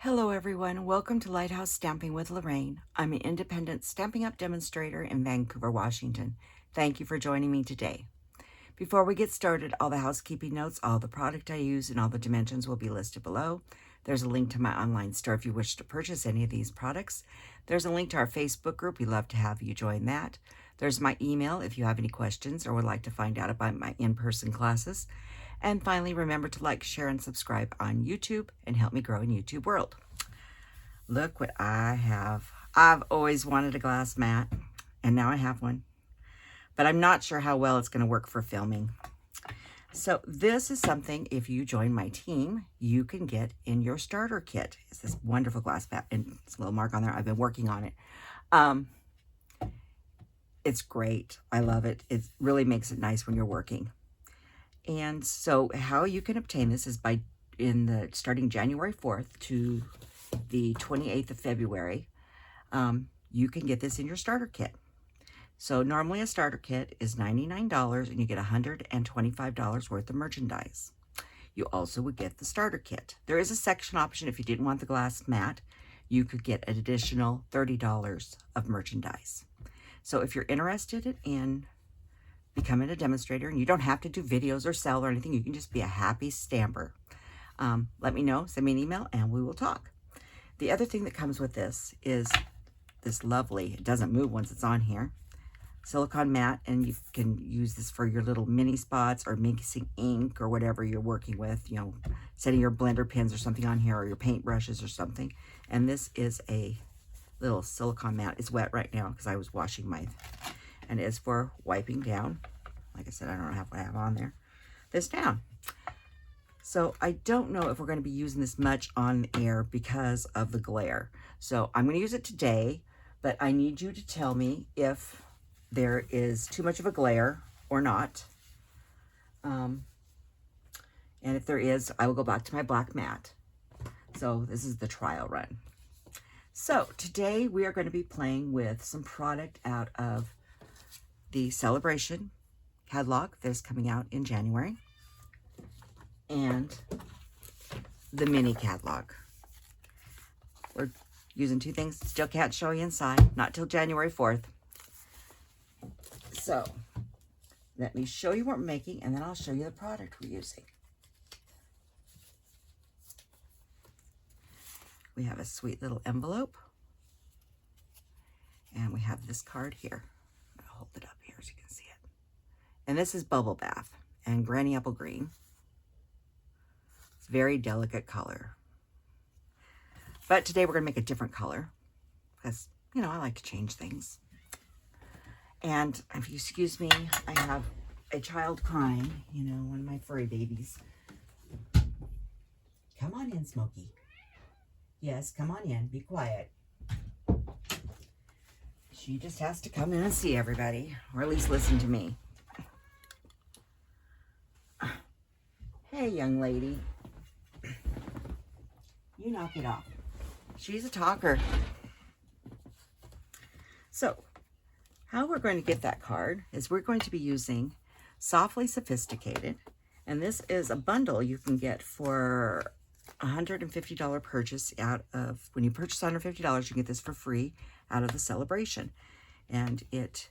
Hello everyone, welcome to Lighthouse Stamping with Lorraine. I'm an independent Stampin' Up! Demonstrator in Vancouver, Washington. Thank you for joining me today. Before we get started, all the housekeeping notes, all the product I use, and all the dimensions will be listed below. There's a link to my online store if you wish to purchase any of these products. There's a link to our Facebook group. We'd love to have you join that. There's my email if you have any questions or would like to find out about my in-person classes. And finally, remember to like, share, and subscribe on YouTube and help me grow in YouTube world. Look what I have. I've always wanted a glass mat, and now I have one. But I'm not sure how well it's going to work for filming. So this is something, if you join my team, you can get in your starter kit. It's this wonderful glass mat, and it's a little mark on there. I've been working on it. It's great. I love it. It really makes it nice when you're working. And so how you can obtain this is by starting January 4th to the 28th of February. You can get this in your starter kit. So normally a starter kit is $99 and you get $125 worth of merchandise. You also would get the starter kit. There is a section option if you didn't want the glass mat. You could get an additional $30 of merchandise. So if you're interested in becoming a demonstrator, and you don't have to do videos or sell or anything, you can just be a happy stamper. Let me know, send me an email, and we will talk. The other thing that comes with this is this lovely, it doesn't move once it's on here, silicone mat, and you can use this for your little mini spots or mixing ink or whatever you're working with, you know, setting your blender pins or something on here or your paint brushes or something. And this is a little silicone mat. It's wet right now because I was washing my, and it's for wiping down. Like I said, I don't know what I have on there. This down. So I don't know if we're going to be using this much on air because of the glare. So I'm going to use it today, but I need you to tell me if there is too much of a glare or not. And if there is, I will go back to my black mat. So this is the trial run. So today we are going to be playing with some product out of the Celebration catalog that's coming out in January, and the mini catalog. We're using two things. Still can't show you inside, not till January 4th. So let me show you what we're making, and then I'll show you the product we're using. We have a sweet little envelope, and we have this card here. I'll hold it up here so you can see it. And this is Bubble Bath and Granny Apple Green. It's a very delicate color. But today we're going to make a different color because, you know, I like to change things. And if you excuse me, I have a child crying, you know, one of my furry babies. Come on in, Smokey. Yes, come on in. Be quiet. She just has to come in and see everybody, or at least listen to me. Hey, young lady. You knock it off. She's a talker. So, how we're going to get that card is we're going to be using Softly Sophisticated. And this is a bundle you can get for $150 purchase out of, when you purchase $150, you get this for free out of the Celebration. And it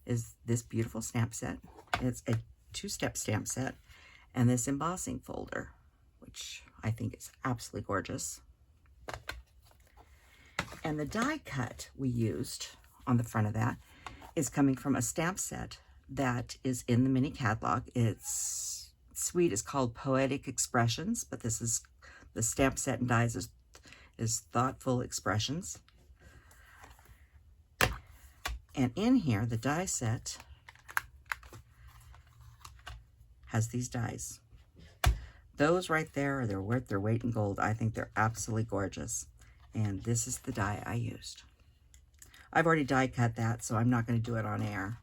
is this beautiful stamp set. It's a 2-step stamp set and this embossing folder, which I think is absolutely gorgeous. And the die cut we used on the front of that is coming from a stamp set that is in the mini catalog. It's sweet. It's called Poetic Expressions, but this is the stamp set and dies is Thoughtful Expressions. And in here, the die set has these dies. Those right there, they're worth their weight in gold. I think they're absolutely gorgeous. And this is the die I used. I've already die cut that, so I'm not going to do it on air.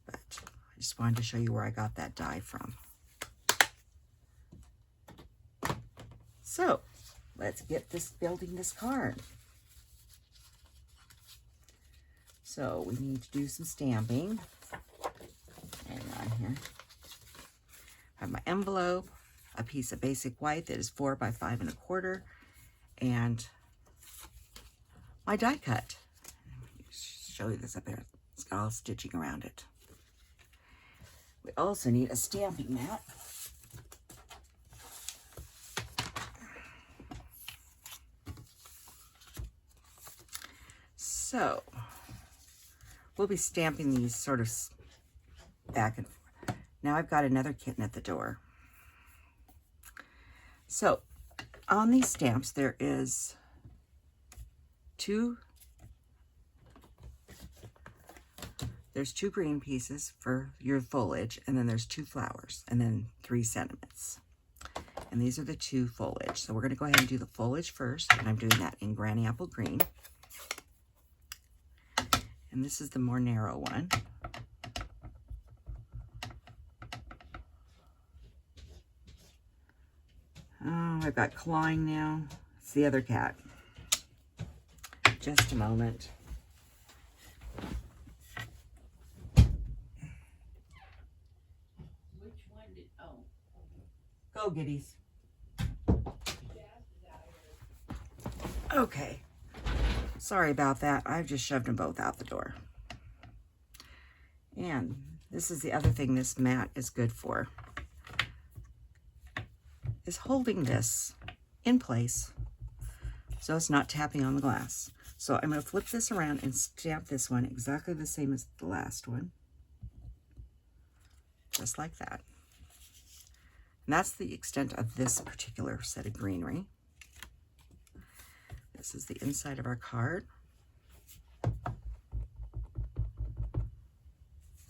But I just wanted to show you where I got that die from. So, let's get building this card. So, we need to do some stamping. Hang on here. I have my envelope, a piece of basic white that is 4 by 5 1/4, and my die cut. Let me show you this up there. It's got all stitching around it. We also need a stamping mat. So we'll be stamping these sort of back and forth. Now I've got another kitten at the door. So on these stamps, there is there's two green pieces for your foliage, and then there's 2 flowers, and then 3 sentiments. And these are the 2 foliage. So we're going to go ahead and do the foliage first, and I'm doing that in Granny Apple Green. And this is the more narrow one. Oh, I've got clawing now. It's the other cat. Just a moment. Which one did, oh. Go, Giddies. Okay. Sorry about that. I've just shoved them both out the door. And this is the other thing this mat is good for, is holding this in place so it's not tapping on the glass. So I'm going to flip this around and stamp this one exactly the same as the last one. Just like that. And that's the extent of this particular set of greenery. This is the inside of our card. And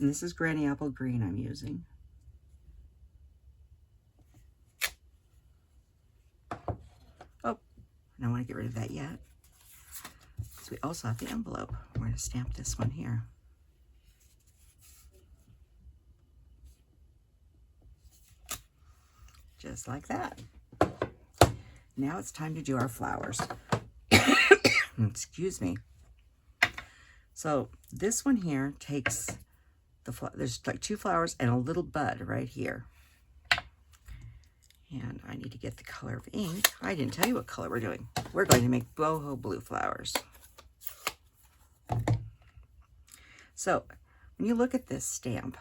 this is Granny Apple Green I'm using. Oh, I don't want to get rid of that yet. So we also have the envelope. We're going to stamp this one here. Just like that. Now it's time to do our flowers. Excuse me. So this one here takes there's like 2 flowers and a little bud right here. And I need to get the color of ink. I didn't tell you what color we're doing. We're going to make boho blue flowers. So when you look at this stamp,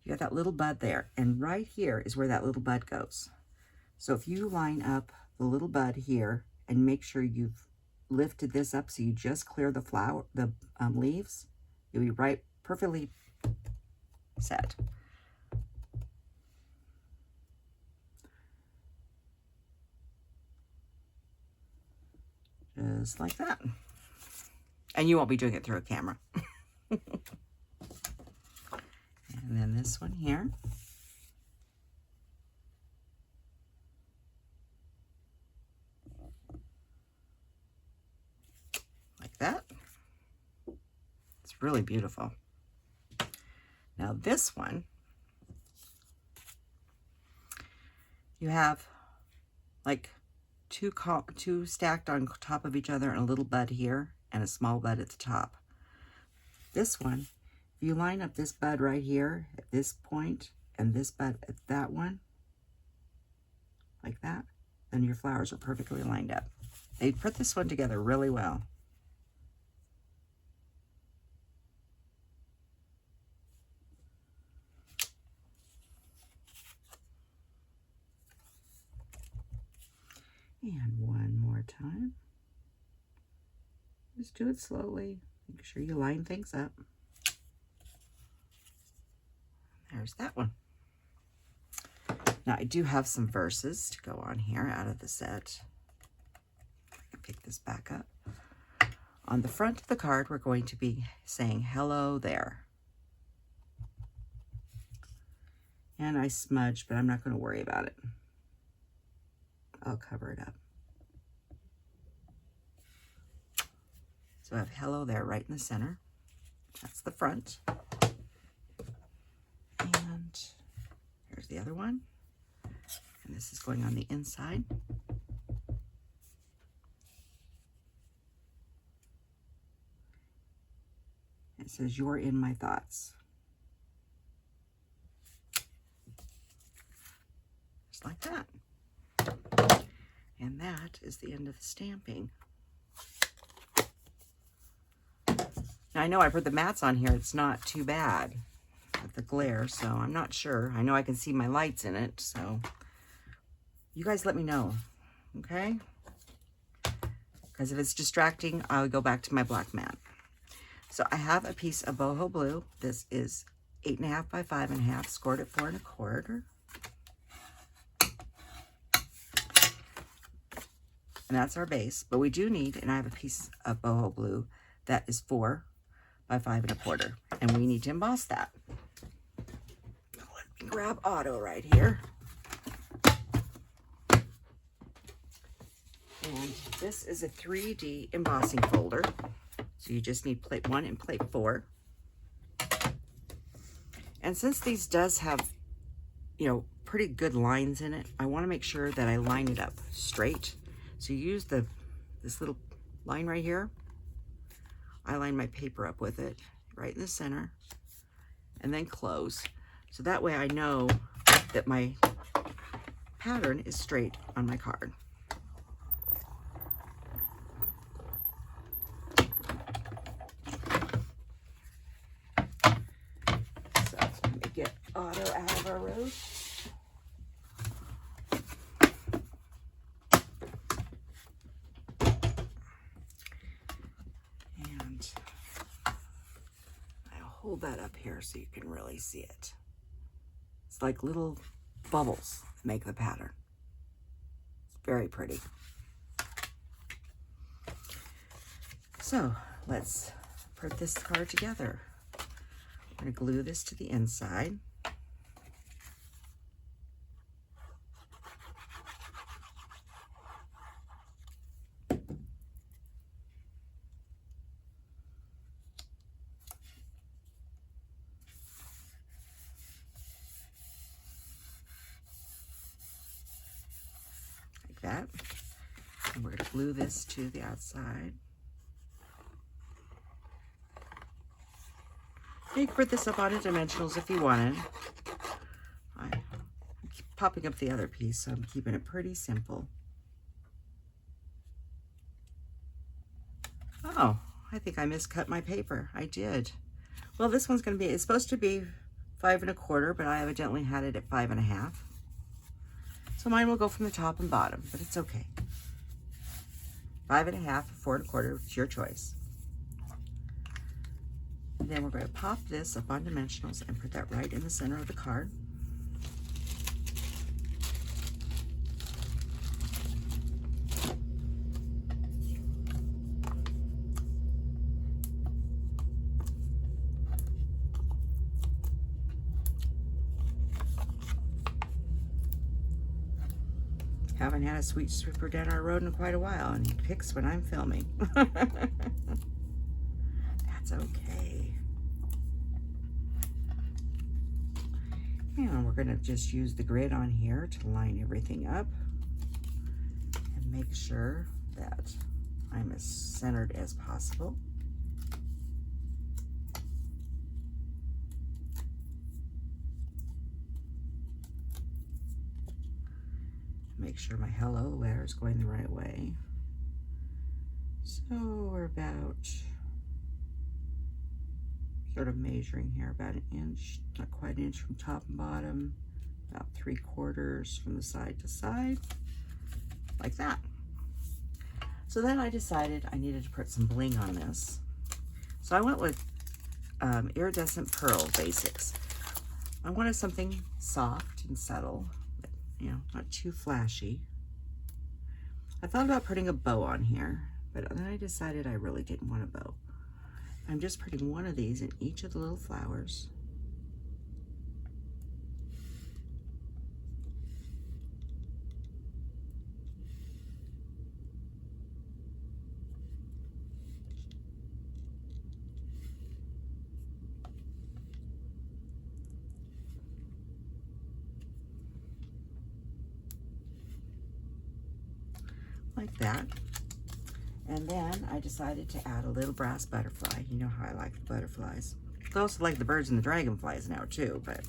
you got that little bud there, and right here is where that little bud goes. So if you line up the little bud here and make sure you've lifted this up so you just clear the leaves, you'll be right, perfectly set. Just like that. And you won't be doing it through a camera. And then this one here. Like that. It's really beautiful. Now this one, you have like two stacked on top of each other and a little bud here and a small bud at the top. This one, if you line up this bud right here at this point and this bud at that one, like that, then your flowers are perfectly lined up. They put this one together really well. And one more time. Just do it slowly. Make sure you line things up. There's that one. Now I do have some verses to go on here out of the set. I can pick this back up. On the front of the card, we're going to be saying hello there. And I smudged, but I'm not going to worry about it. I'll cover it up. So I have hello there right in the center. That's the front. And here's the other one. And this is going on the inside. It says, "You're in my thoughts." Just like that. And that is the end of the stamping. Now, I know I put the mats on here. It's not too bad with the glare, so I'm not sure. I know I can see my lights in it, so you guys let me know, okay? Because if it's distracting, I'll go back to my black mat. So I have a piece of Boho Blue. This is 8.5 by 5.5, scored at 4 1/4. And that's our base, but we do need, and I have a piece of Boho Blue that is 4 by 5 1/4, and we need to emboss that. Let me grab Auto right here. And this is a 3D embossing folder. So you just need plate 1 and plate 4. And since these does have, you know, pretty good lines in it, I want to make sure that I line it up straight. So you use this little line right here. I line my paper up with it right in the center and then close. So that way I know that my pattern is straight on my card. So let me get Auto out of our road. Hold that up here so you can really see it. It's like little bubbles make the pattern. It's very pretty. So let's put this card together. I'm going to glue this to the inside. That, and we're going to glue this to the outside. You can put this up on a dimensionals if you wanted. I'm popping up the other piece, so I'm keeping it pretty simple. Oh, I think I miscut my paper. I did. Well, this one's going to be, it's supposed to be 5 1/4, but I evidently had it at 5 1/2. So mine will go from the top and bottom, but it's okay. 5 1/2, 4 1/4, it's your choice. And then we're going to pop this up on dimensionals and put that right in the center of the card. Haven't had a sweet sweeper down our road in quite a while, and he picks when I'm filming. That's okay. And we're going to just use the grid on here to line everything up and make sure that I'm as centered as possible. Make sure my hello letter is going the right way. So we're about sort of measuring here about 1 inch, not quite 1 inch from top and bottom, about 3/4 from the side to side, like that. So then I decided I needed to put some bling on this. So I went with Iridescent Pearl Basics. I wanted something soft and subtle, you know, not too flashy. I thought about putting a bow on here, but then I decided I really didn't want a bow. I'm just putting one of these in each of the little flowers. Like that. And then I decided to add a little brass butterfly. You know how I like the butterflies. I also like the birds and the dragonflies now too, but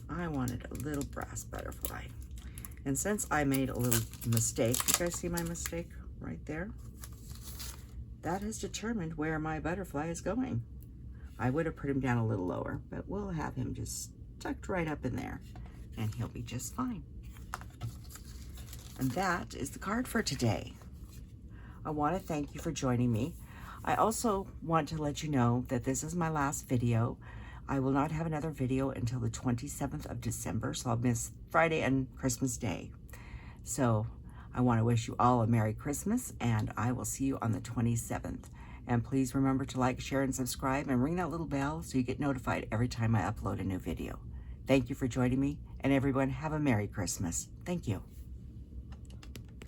I wanted a little brass butterfly. And since I made a little mistake, you guys see my mistake right there? That has determined where my butterfly is going. I would have put him down a little lower, but we'll have him just tucked right up in there, and he'll be just fine. And that is the card for today. I want to thank you for joining me. I also want to let you know that this is my last video. I will not have another video until the 27th of December, so I'll miss Friday and Christmas Day. So I want to wish you all a Merry Christmas, and I will see you on the 27th. And please remember to like, share, and subscribe, and ring that little bell so you get notified every time I upload a new video. Thank you for joining me, and everyone have a Merry Christmas. Thank you.